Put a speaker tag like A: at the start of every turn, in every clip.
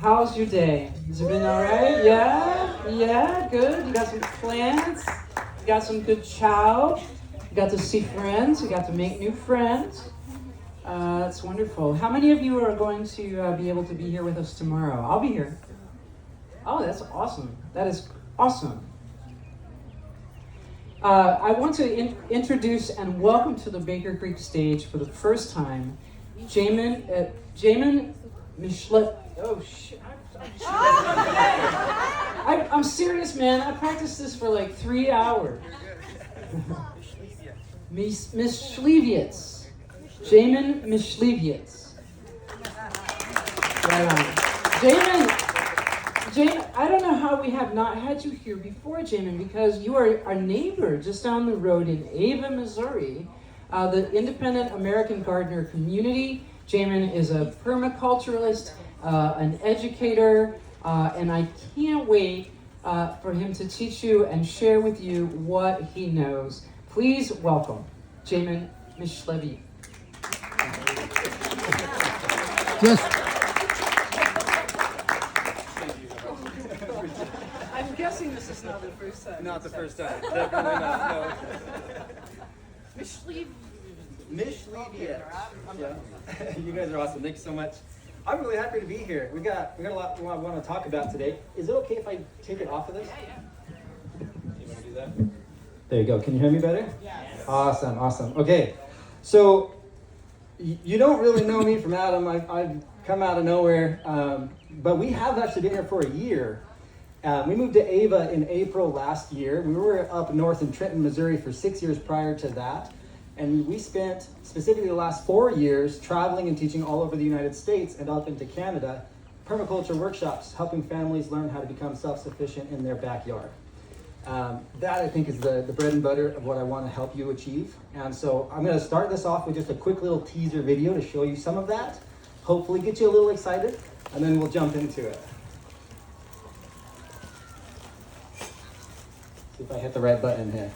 A: How's your day? Has it been all right? Yeah, good. You got some plans? You got some good chow? You got to see friends? You got to make new friends? That's wonderful. How many of you are going to be able to be here with us tomorrow? I'll be here. Oh, that's awesome. That is awesome. I want to introduce and welcome to the Baker Creek stage for the first time, Jamom Mysliwiec. Oh shit! I'm serious, man. I practiced this for like 3 hours. Mysliwiec. Jamom Mysliwiec. Right on. Jamom, I don't know how we have not had you here before, Jamom, because you are our neighbor just down the road in Ava, Missouri, the Independent American Gardener community. Jamom is a permaculturalist, an educator, and I can't wait for him to teach you and share with you what he knows. Please welcome Jamom Mysliwiec. I'm guessing this is not the first time.
B: Not the first time. Definitely not. No. Mysliwiec. Yeah. You guys are awesome. Thank you so much. I'm really happy to be here. We got a lot we want to talk about today. Is it okay if I take it off of this? Yeah. You want to do that? There you go. Can you hear me better? Yes. Awesome. Okay. So you don't really know me from Adam. I've come out of nowhere, but we have actually been here for a year. We moved to Ava in April last year. We were up north in Trenton, Missouri for 6 years prior to that. And we spent specifically the last 4 years traveling and teaching all over the United States and up into Canada, permaculture workshops, helping families learn how to become self-sufficient in their backyard. That, I think, is the bread and butter of what I want to help you achieve. And so I'm going to start this off with just a quick little teaser video to show you some of that, hopefully get you a little excited, and then we'll jump into it. See if I hit the right button here.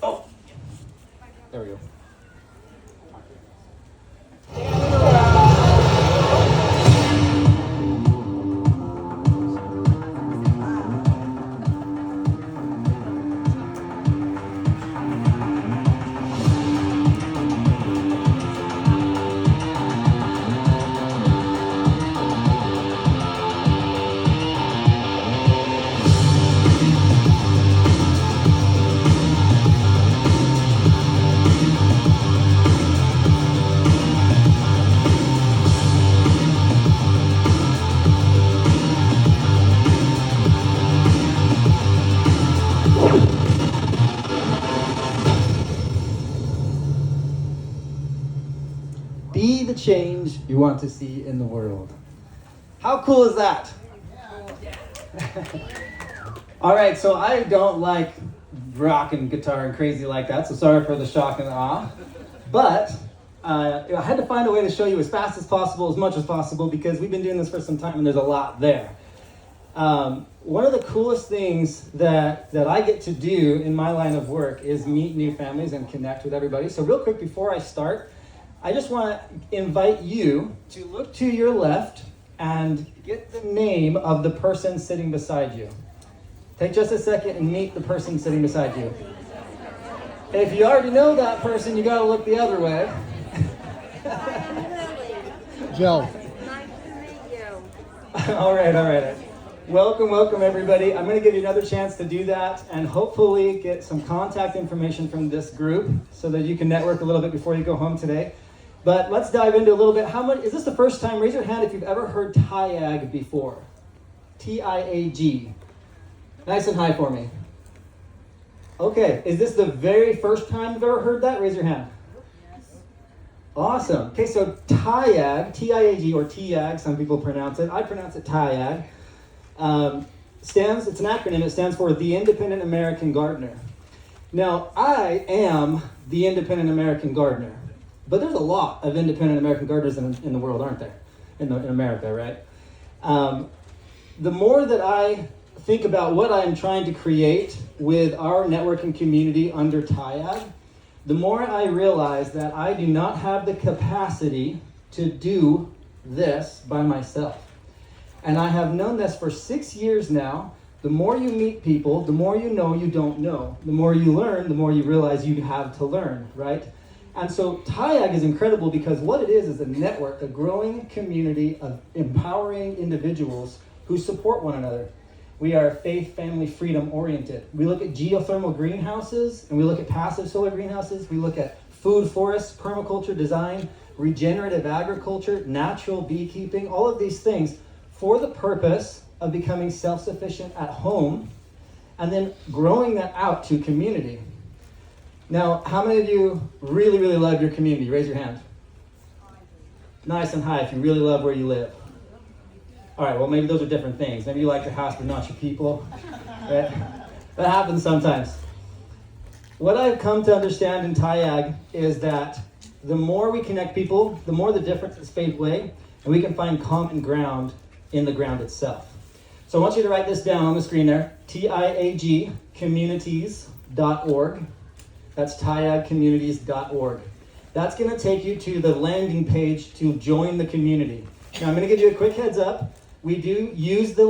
B: Oh, there we go. Be the change you want to see in the world. How cool is that? All right, so I don't like rock and guitar and crazy like that, so sorry for the shock and the awe. But I had to find a way to show you as fast as possible, as much as possible, because we've been doing this for some time and there's a lot there. One of the coolest things that I get to do in my line of work is meet new families and connect with everybody. So real quick before I start, I just want to invite you to look to your left and get the name of the person sitting beside you. Take just a second and meet the person sitting beside you. If you already know that person, you got to look the other way.
C: Joe.
D: Nice to meet you.
B: All right. Welcome everybody. I'm going to give you another chance to do that and hopefully get some contact information from this group so that you can network a little bit before you go home today. But let's dive into a little bit. How many, is this the first time? Raise your hand if you've ever heard TIAG before. T-I-A-G. Nice and high for me. Okay, is this the very first time you've ever heard that? Raise your hand.
D: Yes.
B: Awesome. Okay, so TIAG, T-I-A-G, or TIAG, some people pronounce it. I pronounce it TIAG. It's an acronym. It stands for the Independent American Gardener. Now, I am the Independent American Gardener. But there's a lot of independent American gardeners in the world, aren't there? In America, right? The more that I think about what I'm trying to create with our networking community under TIAG, the more I realize that I do not have the capacity to do this by myself. And I have known this for 6 years now. The more you meet people, the more you know you don't know. The more you learn, the more you realize you have to learn, right? And so TIAG is incredible because what it is a network, a growing community of empowering individuals who support one another. We are faith, family, freedom oriented. We look at geothermal greenhouses and we look at passive solar greenhouses. We look at food forests, permaculture design, regenerative agriculture, natural beekeeping, all of these things for the purpose of becoming self-sufficient at home and then growing that out to community. Now, how many of you really, really love your community? Raise your hand. Nice and high if you really love where you live. All right, well, maybe those are different things. Maybe you like your house but not your people. Right? That happens sometimes. What I've come to understand in TIAG is that the more we connect people, the more the differences fade away, and we can find common ground in the ground itself. So I want you to write this down on the screen there, TIAG communities.org. That's TIAGcommunities.org. That's going to take you to the landing page to join the community. Now I'm going to give you a quick heads up. We do use the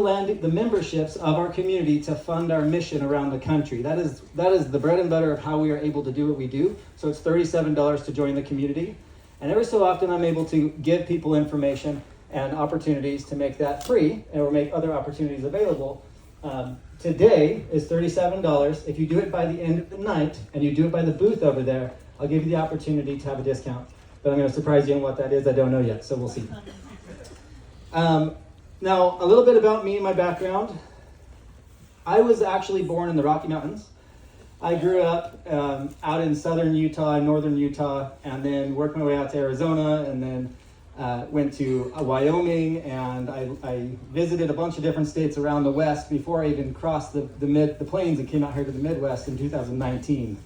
B: memberships of our community to fund our mission around the country. That is the bread and butter of how we are able to do what we do. So it's $37 to join the community. And every so often I'm able to give people information and opportunities to make that free or make other opportunities available. Today is $37. If you do it by the end of the night and you do it by the booth over there, I'll give you the opportunity to have a discount. But I'm going to surprise you on what that is. I don't know yet, so we'll see. Now, a little bit about me and my background. I was actually born in the Rocky Mountains. I grew up out in southern Utah, northern Utah, and then worked my way out to Arizona, and then went to Wyoming, and I visited a bunch of different states around the West before I even crossed the plains and came out here to the Midwest in 2019.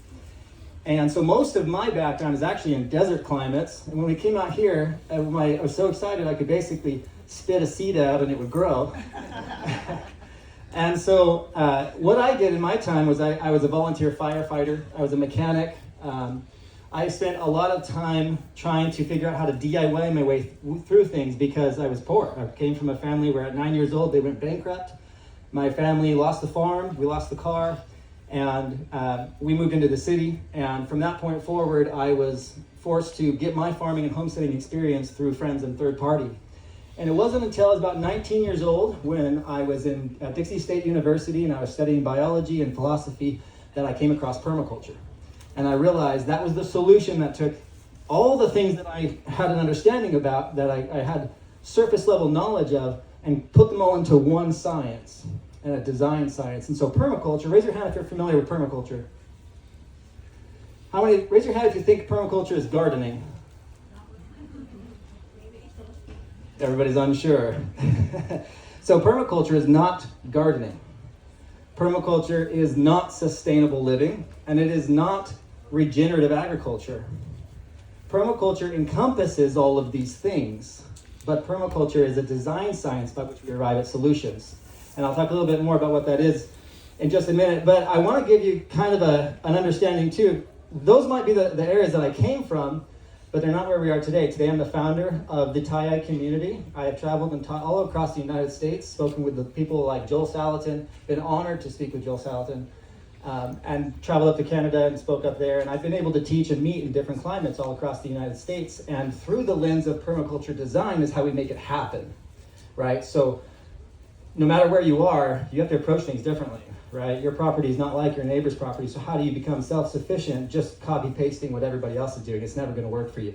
B: And so most of my background is actually in desert climates. And when we came out here, I was so excited I could basically spit a seed out and it would grow. And so what I did in my time was I was a volunteer firefighter. I was a mechanic. I spent a lot of time trying to figure out how to DIY my way through things because I was poor. I came from a family where at 9 years old they went bankrupt. My family lost the farm, we lost the car, and we moved into the city. And from that point forward, I was forced to get my farming and homesteading experience through friends and third party. And it wasn't until I was about 19 years old when I was at Dixie State University and I was studying biology and philosophy that I came across permaculture. And I realized that was the solution that took all the things that I had an understanding about, that I had surface level knowledge of, and put them all into one science, and a design science. And so permaculture, raise your hand if you're familiar with permaculture. Raise your hand if you think permaculture is gardening. Everybody's unsure. So permaculture is not gardening. Permaculture is not sustainable living, and it is not regenerative agriculture. Permaculture encompasses all of these things, but permaculture is a design science by which we arrive at solutions. And I'll talk a little bit more about what that is in just a minute, but I want to give you kind of an understanding too. Those might be the areas that I came from, but they're not where we are today. Today I'm the founder of the TIAG community. I have traveled and taught all across the United States, spoken with the people like Joel Salatin, been honored to speak with Joel Salatin, and traveled up to Canada and spoke up there. And I've been able to teach and meet in different climates all across the United States. And through the lens of permaculture design is how we make it happen, right? So no matter where you are, you have to approach things differently, right? Your property is not like your neighbor's property, so how do you become self-sufficient just copy-pasting what everybody else is doing? It's never going to work for you.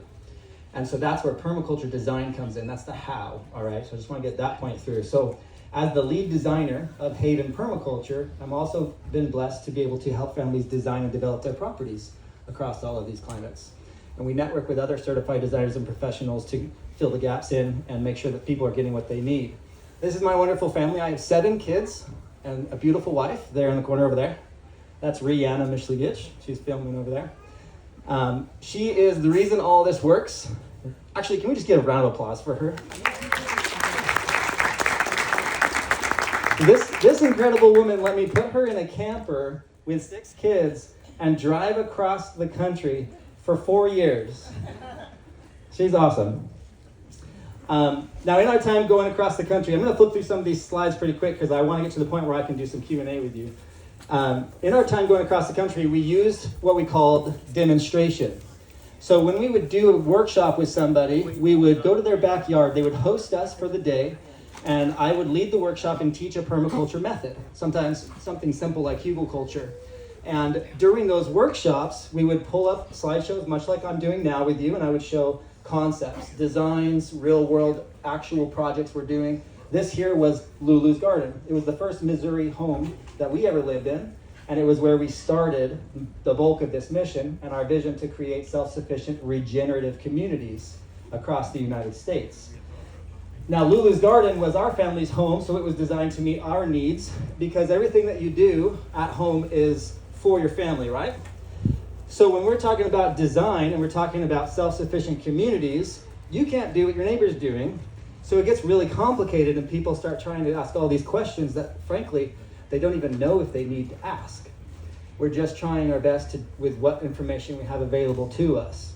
B: And so that's where permaculture design comes in. That's the how, all right? So I just want to get that point through. So as the lead designer of Haven Permaculture, I'm also been blessed to be able to help families design and develop their properties across all of these climates. And we network with other certified designers and professionals to fill the gaps in and make sure that people are getting what they need. This is my wonderful family. I have 7 kids and a beautiful wife there in the corner over there. That's Rihanna Mysliwiec. She's filming over there. She is the reason all this works. Actually, can we just get a round of applause for her? This incredible woman let me put her in a camper with 6 kids and drive across the country for 4 years. She's awesome. Now, in our time going across the country, I'm going to flip through some of these slides pretty quick because I want to get to the point where I can do some Q&A with you. In our time going across the country, we used what we called demonstration. So when we would do a workshop with somebody, we would go to their backyard, they would host us for the day, and I would lead the workshop and teach a permaculture method, sometimes something simple like hugelkultur. And during those workshops, we would pull up slideshows, much like I'm doing now with you, and I would show concepts, designs, real-world, actual projects we're doing. This here was Lulu's garden. It was the first Missouri home that we ever lived in, and it was where we started the bulk of this mission and our vision to create self-sufficient regenerative communities across the United States. Now, Lulu's garden was our family's home, so it was designed to meet our needs because everything that you do at home is for your family, right? So when we're talking about design and we're talking about self-sufficient communities, you can't do what your neighbor's doing. So it gets really complicated and people start trying to ask all these questions that, frankly, they don't even know if they need to ask. We're just trying our best with what information we have available to us.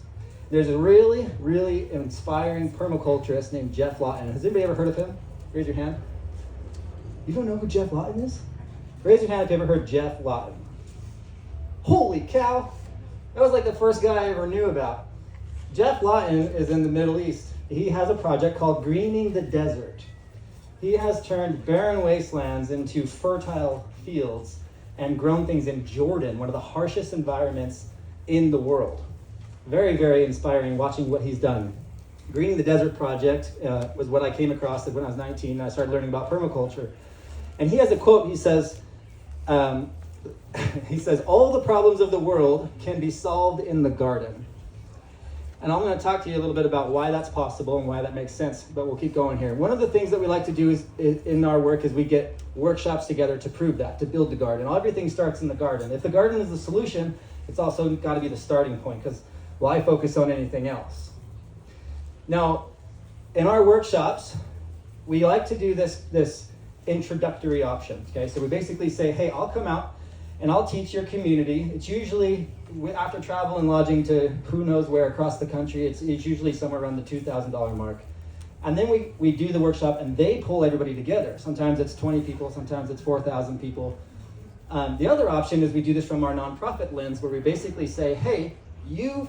B: There's a really, really inspiring permaculturist named Jeff Lawton. Has anybody ever heard of him? Raise your hand. You don't know who Jeff Lawton is? Raise your hand if you ever heard Jeff Lawton. Holy cow! That was like the first guy I ever knew about. Jeff Lawton is in the Middle East. He has a project called Greening the Desert. He has turned barren wastelands into fertile fields and grown things in Jordan, one of the harshest environments in the world. Very, very inspiring watching what he's done. Greening the Desert project was what I came across when I was 19 and I started learning about permaculture. And he has a quote, he says, all the problems of the world can be solved in the garden. And I'm going to talk to you a little bit about why that's possible and why that makes sense, but we'll keep going here. One of the things that we like to do is in our work is we get workshops together to prove that, to build the garden. Everything starts in the garden. If the garden is the solution, it's also got to be the starting point, because why focus on anything else? Now, in our workshops, we like to do this introductory option, okay? So we basically say, hey, I'll come out and I'll teach your community. It's usually, after travel and lodging to who knows where across the country, it's usually somewhere around the $2,000 mark. And then we do the workshop and they pull everybody together. Sometimes it's 20 people, sometimes it's 4,000 people. The other option is we do this from our nonprofit lens, where we basically say, hey, you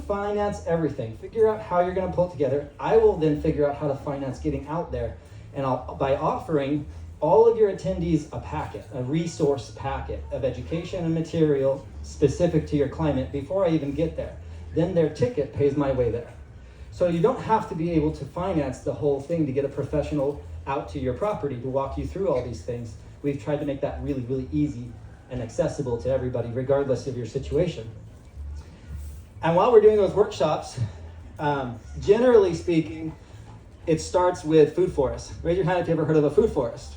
B: finance everything. Figure out how you're going to pull it together. I will then figure out how to finance getting out there. And by offering all of your attendees a packet, a resource packet of education and material specific to your climate before I even get there. Then their ticket pays my way there. So you don't have to be able to finance the whole thing to get a professional out to your property to walk you through all these things. We've tried to make that really, really easy and accessible to everybody, regardless of your situation. And while we're doing those workshops, generally speaking, it starts with food forests. Raise your hand if you've ever heard of a food forest.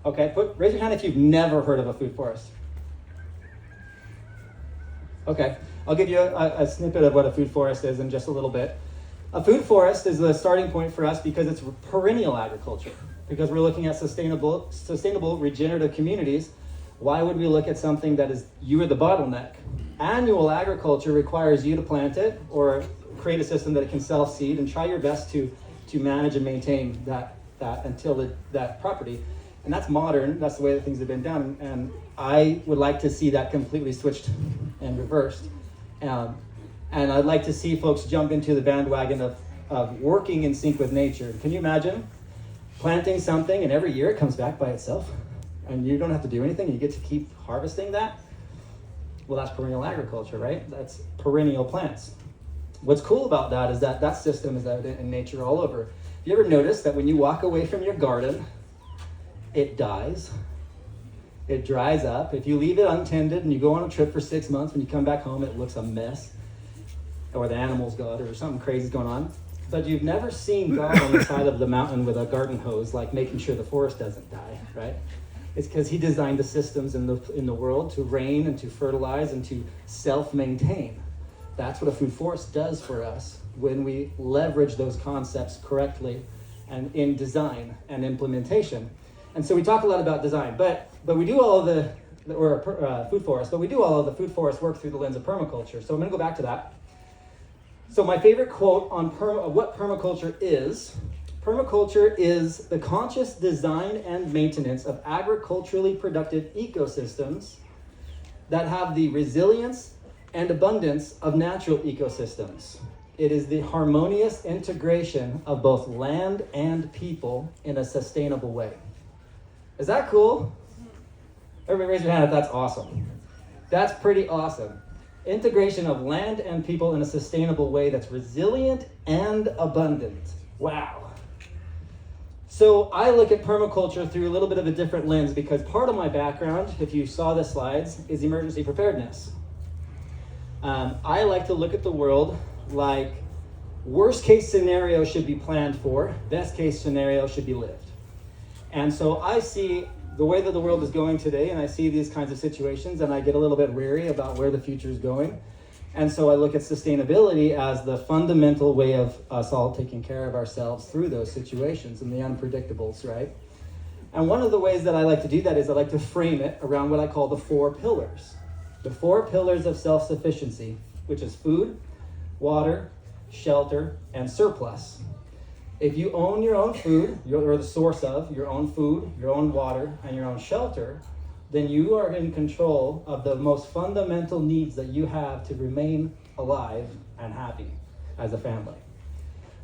B: Okay, raise your hand if you've never heard of a food forest. Okay, I'll give you a snippet of what a food forest is in just a little bit. A food forest is the starting point for us because it's perennial agriculture. Because we're looking at sustainable regenerative communities. Why would we look at something that is, you are the bottleneck? Annual agriculture requires you to plant it or create a system that it can self-seed and try your best to manage and maintain that until that property. And that's modern, that's the way that things have been done. And I would like to see that completely switched and reversed. And I'd like to see folks jump into the bandwagon of working in sync with nature. Can you imagine planting something and every year it comes back by itself? And you don't have to do anything, you get to keep harvesting that? Well, that's perennial agriculture, right? That's perennial plants. What's cool about that is that system is evident in nature all over. Have you ever noticed that when you walk away from your garden, it dies? It dries up. If you leave it untended and you go on a trip for 6 months, when you come back home, it looks a mess. Or the animals got it, or something crazy is going on. But you've never seen God on the side of the mountain with a garden hose, like making sure the forest doesn't die, right? It's because he designed the systems in the world to rain and to fertilize and to self-maintain. That's what a food forest does for us when we leverage those concepts correctly and in design and implementation. And so we talk a lot about design, but we do all of or food forest, but we do all of the food forest work through the lens of permaculture. So I'm going to go back to that. So my favorite quote on what permaculture is the conscious design and maintenance of agriculturally productive ecosystems that have the resilience and abundance of natural ecosystems. It is the harmonious integration of both land and people in a sustainable way. Is that cool? Everybody raise your hand if that's awesome. That's pretty awesome. Integration of land and people in a sustainable way that's resilient and abundant. Wow. So I look at permaculture through a little bit of a different lens because part of my background, if you saw the slides, is emergency preparedness. I like to look at the world like worst case scenario should be planned for, best case scenario should be lived. And so I see the way that the world is going today, and I see these kinds of situations, and I get a little bit weary about where the future is going. And so I look at sustainability as the fundamental way of us all taking care of ourselves through those situations and the unpredictables, right? And one of the ways that I like to do that is I like to frame it around what I call the 4 pillars. The 4 pillars of self-sufficiency, which is food, water, shelter, and surplus. If you own your own food, or the source of your own food, your own water, and your own shelter, then you are in control of the most fundamental needs that you have to remain alive and happy as a family.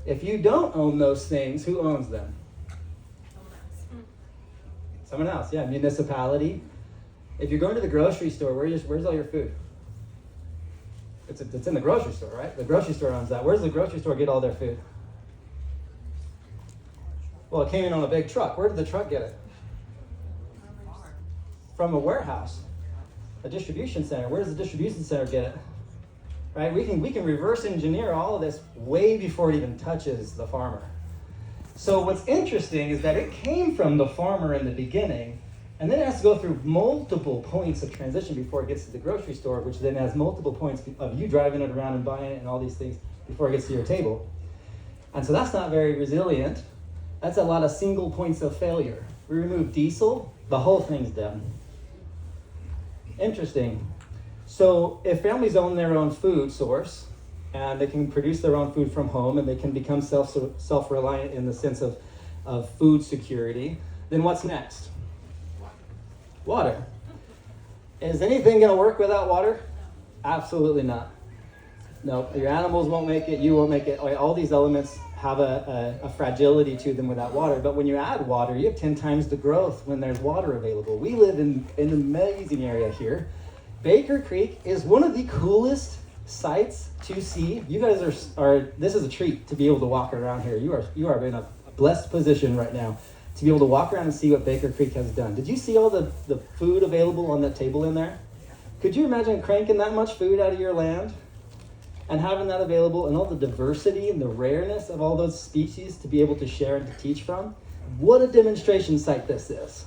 B: If you don't own those things, who owns them? Someone else, yeah, municipality. If you're going to the grocery store, where's all your food? It's in the grocery store, right? The grocery store owns that. Where does the grocery store get all their food? Well, it came in on a big truck. Where did the truck get it? From a warehouse, a distribution center. Where does the distribution center get it? Right? We can reverse engineer all of this way before it even touches the farmer. So what's interesting is that it came from the farmer in the beginning, and then it has to go through multiple points of transition before it gets to the grocery store, which then has multiple points of you driving it around and buying it and all these things before it gets to your table. And so that's not very resilient. That's a lot of single points of failure. We remove diesel, the whole thing's done. Interesting. So if families own their own food source, and they can produce their own food from home, and they can become self-reliant in the sense of food security, then what's next? Water. Is anything going to work without water? Absolutely not. No, your animals won't make it, you won't make it. All these elements have a fragility to them without water. But when you add water, you have 10 times the growth when there's water available. We live in an amazing area here. Baker Creek is one of the coolest sights to see. You guys are this is a treat to be able to walk around here. You are in a blessed position right now to be able to walk around and see what Baker Creek has done. Did you see all the food available on that table in there? Could you imagine cranking that much food out of your land and having that available and all the diversity and the rareness of all those species to be able to share and to teach from? What a demonstration site this is.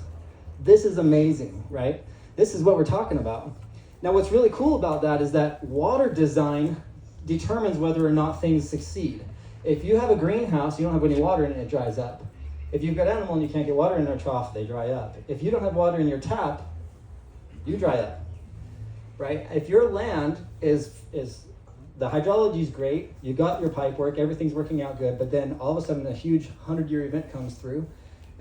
B: This is amazing, right? This is what we're talking about. Now, what's really cool about that is that water design determines whether or not things succeed. If you have a greenhouse, you don't have any water in it, it dries up. If you've got animal and you can't get water in their trough, they dry up. If you don't have water in your tap, you dry up, right? If your land is the hydrology is great, you got your pipe work, everything's working out good, but then all of a sudden a huge 100-year event comes through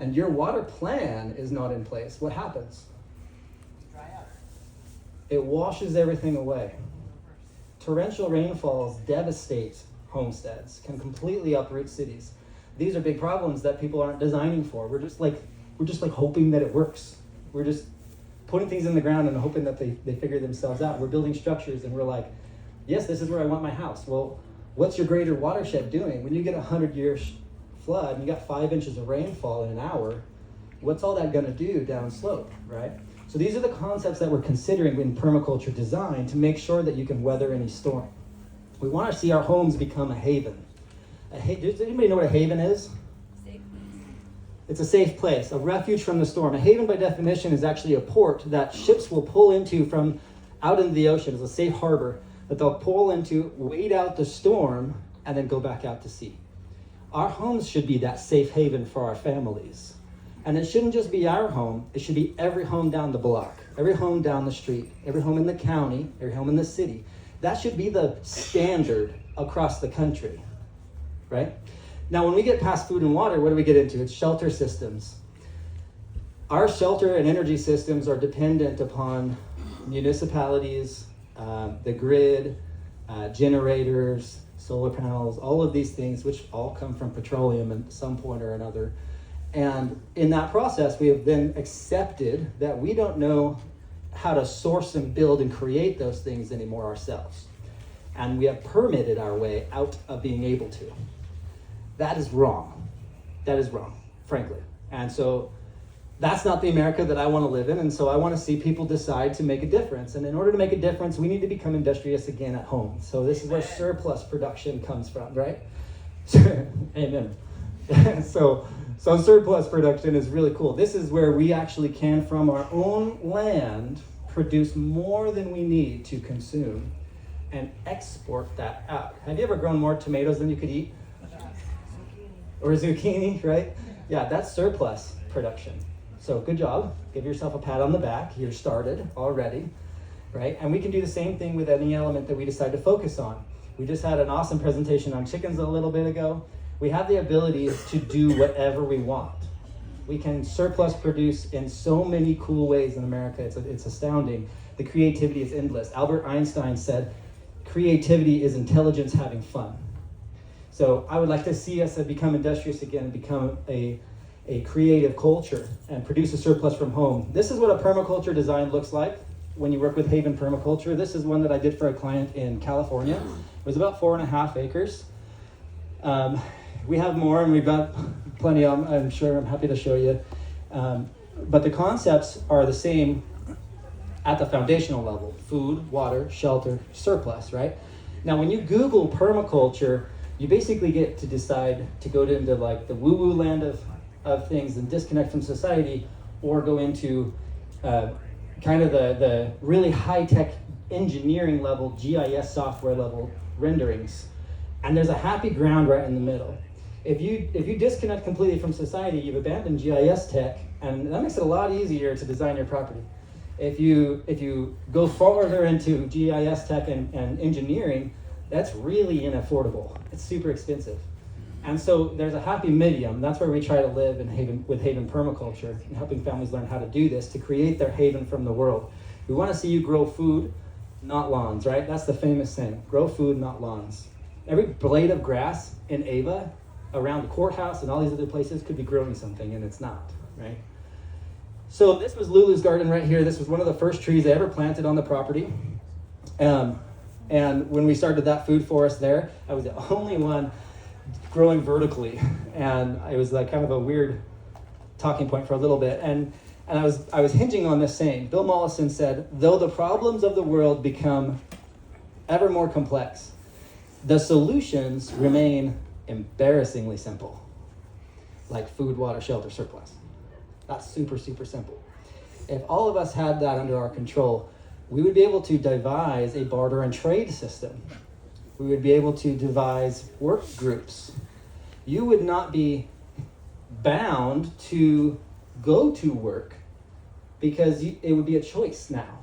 B: and your water plan is not in place, what happens? It washes everything away. Torrential rainfalls devastate homesteads, can completely uproot cities. These are big problems that people aren't designing for. We're just like hoping that it works. We're just putting things in the ground and hoping that they figure themselves out. We're building structures and we're like, yes, this is where I want my house. Well, what's your greater watershed doing? When you get a 100-year flood and you got 5 inches of rainfall in an hour, what's all that gonna do downslope, right? So these are the concepts that we're considering in permaculture design to make sure that you can weather any storm. We want to see our homes become a haven. Does anybody know what a haven is?
D: Safe.
B: It's a safe place, a refuge from the storm. A haven by definition is actually a port that ships will pull into from out into the ocean. It's a safe harbor that they'll pull into, wait out the storm, and then go back out to sea. Our homes should be that safe haven for our families. And it shouldn't just be our home, it should be every home down the block, every home down the street, every home in the county, every home in the city. That should be the standard across the country, right? Now, when we get past food and water, what do we get into? It's shelter systems. Our shelter and energy systems are dependent upon municipalities, the grid, generators, solar panels, all of these things, which all come from petroleum at some point or another. And in that process, we have then accepted that we don't know how to source and build and create those things anymore ourselves. And we have permitted our way out of being able to. That is wrong. That is wrong, frankly. And so that's not the America that I want to live in. And so I want to see people decide to make a difference. And in order to make a difference, we need to become industrious again at home. So this is where surplus production comes from, right? Amen. So surplus production is really cool. This is where we actually can, from our own land, produce more than we need to consume and export that out. Have you ever grown more tomatoes than you could eat? Or zucchini, right? Yeah, that's surplus production. So good job. Give yourself a pat on the back. You're started already, right? And we can do the same thing with any element that we decide to focus on. We just had an awesome presentation on chickens a little bit ago. We have the ability to do whatever we want. We can surplus produce in so many cool ways in America. It's astounding. The creativity is endless. Albert Einstein said, creativity is intelligence having fun. So I would like to see us become industrious again, become a creative culture and produce a surplus from home. This is what a permaculture design looks like when you work with Haven Permaculture. This is one that I did for a client in California. It was about 4.5 acres. We have more, and we've got plenty of them, I'm sure. I'm happy to show you. But the concepts are the same at the foundational level: food, water, shelter, surplus, right? Now, when you Google permaculture, you basically get to decide to go into like the woo-woo land of things and disconnect from society, or go into kind of the really high-tech engineering level, GIS software level renderings. And there's a happy ground right in the middle. If you disconnect completely from society, you've abandoned GIS tech, and that makes it a lot easier to design your property. If you go further into GIS tech and engineering, that's really inaffordable. It's super expensive. And so there's a happy medium. That's where we try to live with Haven Permaculture, and helping families learn how to do this to create their haven from the world. We want to see you grow food, not lawns, right? That's the famous saying: grow food, not lawns. Every blade of grass in Ava, around the courthouse and all these other places, could be growing something, and it's not, right? So this was Lulu's garden right here. This was one of the first trees they ever planted on the property. And when we started that food forest there, I was the only one growing vertically. And it was like kind of a weird talking point for a little bit. And I was hinging on this saying. Bill Mollison said, though the problems of the world become ever more complex, the solutions remain embarrassingly simple, like food, water, shelter, surplus. That's super, super simple. If all of us had that under our control, we would be able to devise a barter and trade system. We would be able to devise work groups. You would not be bound to go to work because it would be a choice now.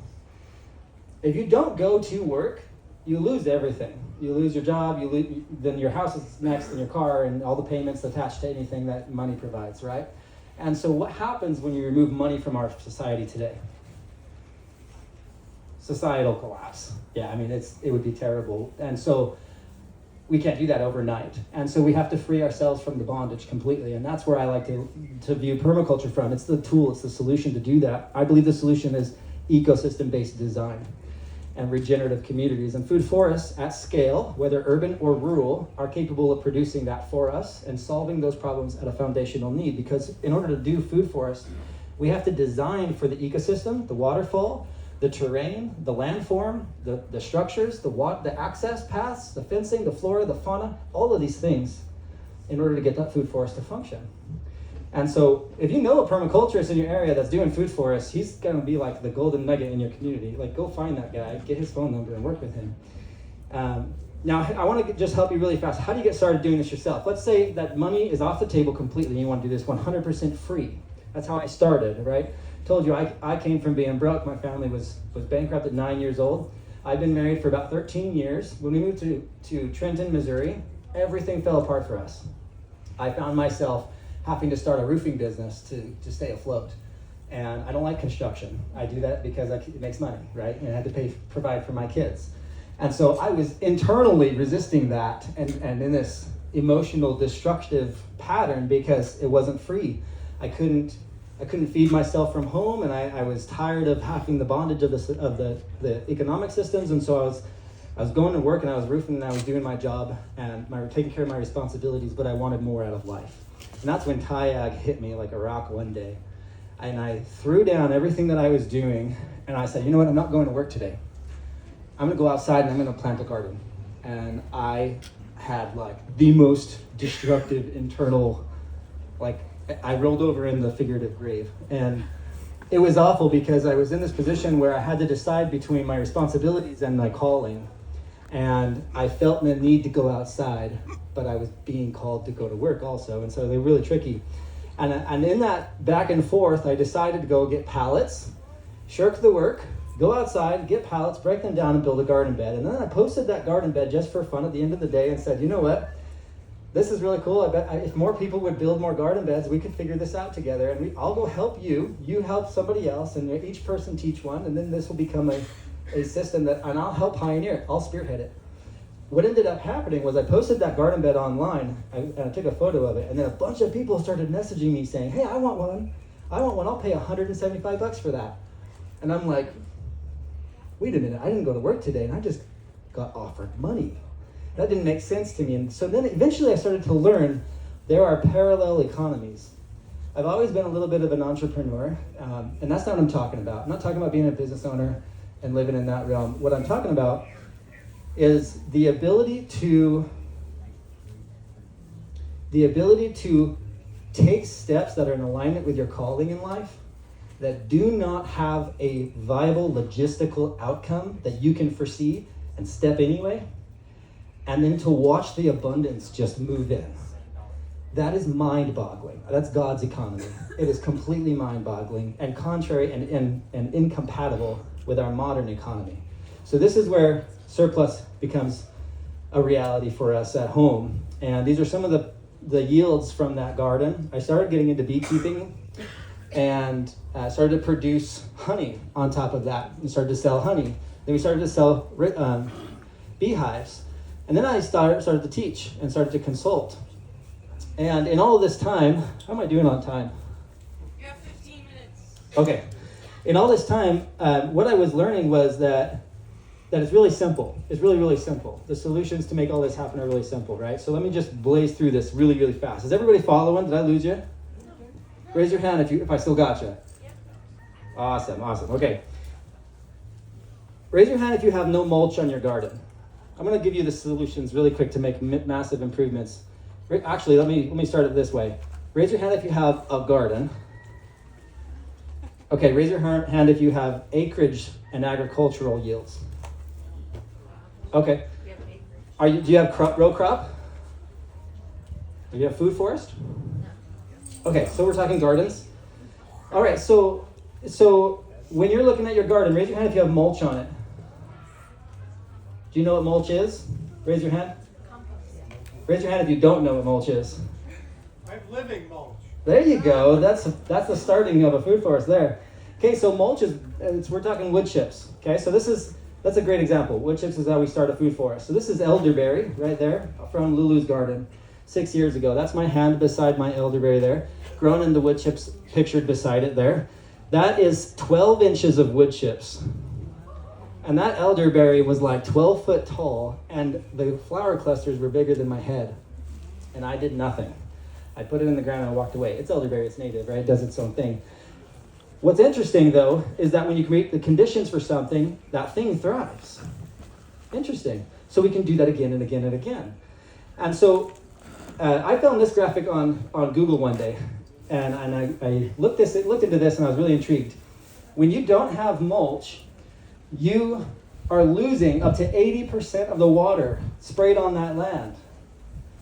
B: If you don't go to work, you lose everything. You lose your job, then your house is next, and your car, and all the payments attached to anything that money provides, right? And so what happens when you remove money from our society today? Societal collapse. Yeah, I mean, it would be terrible. And so we can't do that overnight. And so we have to free ourselves from the bondage completely. And that's where I like to view permaculture from. It's the tool, it's the solution to do that. I believe the solution is ecosystem-based design and regenerative communities. And food forests at scale, whether urban or rural, are capable of producing that for us and solving those problems at a foundational need. Because in order to do food forests, we have to design for the ecosystem, the waterfall, the terrain, the landform, the structures, the access paths, the fencing, the flora, the fauna, all of these things in order to get that food forest to function. And so if you know a permaculturist in your area that's doing food forests, he's going to be like the golden nugget in your community. Like, go find that guy, get his phone number, and work with him. Now, I want to just help you really fast. How do you get started doing this yourself? Let's say that money is off the table completely and you want to do this 100% free. That's how I started, right? Told you I came from being broke. My family was bankrupt at 9 years old. I've been married for about 13 years. When we moved to Trenton, Missouri, everything fell apart for us. I found myself having to start a roofing business to stay afloat. And I don't like construction. I do that because it makes money, right? And I had to provide for my kids. And so I was internally resisting that and in this emotional destructive pattern because it wasn't free. I couldn't feed myself from home, and I was tired of having the bondage of the economic systems. And so I was going to work and I was roofing and I was doing my job and taking care of my responsibilities, but I wanted more out of life. And that's when Tyag hit me like a rock one day. And I threw down everything that I was doing and I said, you know what, I'm not going to work today. I'm gonna go outside and I'm gonna plant a garden. And I had like the most destructive internal, like I rolled over in the figurative grave. And it was awful because I was in this position where I had to decide between my responsibilities and my calling. And I felt the need to go outside, but I was being called to go to work also. And so they were really tricky. And in that back and forth, I decided to go get pallets, shirk the work, go outside, get pallets, break them down, and build a garden bed. And then I posted that garden bed just for fun at the end of the day and said, you know what? This is really cool. I bet if more people would build more garden beds, we could figure this out together. And I'll go help you. You help somebody else, and each person teach one. And then this will become a system and I'll help pioneer it. I'll spearhead it. What ended up happening was I posted that garden bed online, and I took a photo of it, and then a bunch of people started messaging me saying, hey, I want one, I'll pay $175 for that. And I'm like, wait a minute, I didn't go to work today, and I just got offered money. That didn't make sense to me. And so then eventually I started to learn there are parallel economies. I've always been a little bit of an entrepreneur, and that's not what I'm talking about. I'm not talking about being a business owner and living in that realm. What I'm talking about is the ability to take steps that are in alignment with your calling in life that do not have a viable logistical outcome that you can foresee and step anyway, and then to watch the abundance just move in. That is mind-boggling. That's God's economy. It is completely mind-boggling and contrary and incompatible with our modern economy. So this is where surplus becomes a reality for us at home. And these are some of the yields from that garden. I started getting into beekeeping and started to produce honey on top of that and started to sell honey. Then we started to sell beehives. And then I started to teach and started to consult. And in all of this time, how am I doing on time?
D: You have 15 minutes.
B: Okay. In all this time, what I was learning was that it's really simple. It's really, really simple. The solutions to make all this happen are really simple, right? So let me just blaze through this really, really fast. Is everybody following? Did I lose you? Raise your hand if I still got you.
D: Yep.
B: Awesome. Okay. Raise your hand if you have no mulch on your garden. I'm going to give you the solutions really quick to make massive improvements. Actually, let me start it this way. Raise your hand if you have a garden. Okay, raise your hand if you have acreage and agricultural yields. Okay. Do you have row crop? Do you have food forest? Okay, so we're talking gardens. All right, so when you're looking at your garden, raise your hand if you have mulch on it. Do you know what mulch is? Raise your hand. Raise your hand if you don't know what mulch is.
C: I have living mulch.
B: There you go. That's the starting of a food forest there. Okay, so mulch we're talking wood chips. Okay, so that's a great example. Wood chips is how we start a food forest. So this is elderberry right there from Lulu's garden 6 years ago. That's my hand beside my elderberry there, grown in the wood chips pictured beside it there. That is 12 inches of wood chips. And that elderberry was like 12 foot tall, and the flower clusters were bigger than my head. And I did nothing. I put it in the ground and I walked away. It's elderberry, it's native, right? It does its own thing. What's interesting, though, is that when you create the conditions for something, that thing thrives. Interesting. So we can do that again and again and again. And so I found this graphic on Google one day, and I looked into this, and I was really intrigued. When you don't have mulch, you are losing up to 80% of the water sprayed on that land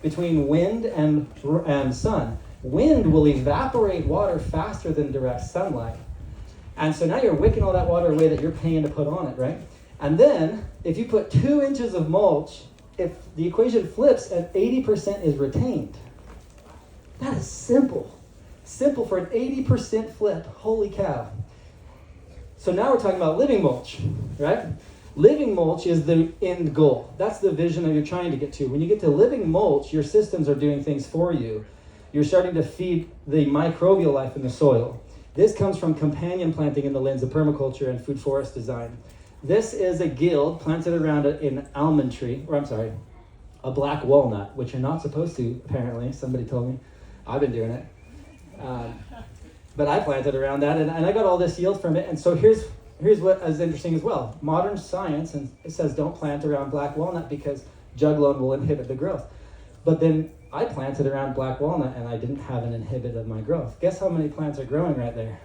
B: between wind and sun. Wind will evaporate water faster than direct sunlight. And so now you're wicking all that water away that you're paying to put on it, right? And then, if you put 2 inches of mulch, if the equation flips and 80% is retained. That is simple. Simple for an 80% flip. Holy cow. So now we're talking about living mulch, right? Living mulch is the end goal. That's the vision that you're trying to get to. When you get to living mulch, your systems are doing things for you. You're starting to feed the microbial life in the soil. This comes from companion planting in the lens of permaculture and food forest design. This is a guild planted around an almond tree, a black walnut, which you're not supposed to, apparently. Somebody told me. I've been doing it. But I planted around that, and I got all this yield from it. And so here's what is interesting as well. Modern science, and it says don't plant around black walnut because juglone will inhibit the growth. But then I planted around black walnut, and I didn't have an inhibit of my growth. Guess how many plants are growing right there?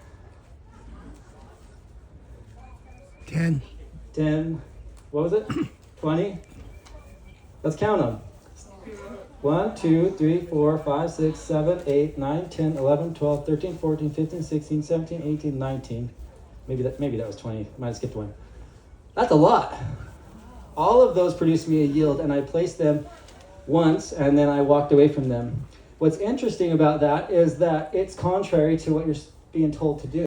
E: 10.
B: 10, what was it? 20? Let's count them. 1, 2, 3, 4, 5, 6, 7, 8, 9, 10, 11, 12, 13, 14, 15, 16, 17, 18, 19. Maybe that was 20. Might have skipped one. That's a lot. All of those produced me a yield, and I placed them once, and then I walked away from them. What's interesting about that is that it's contrary to what you're being told to do.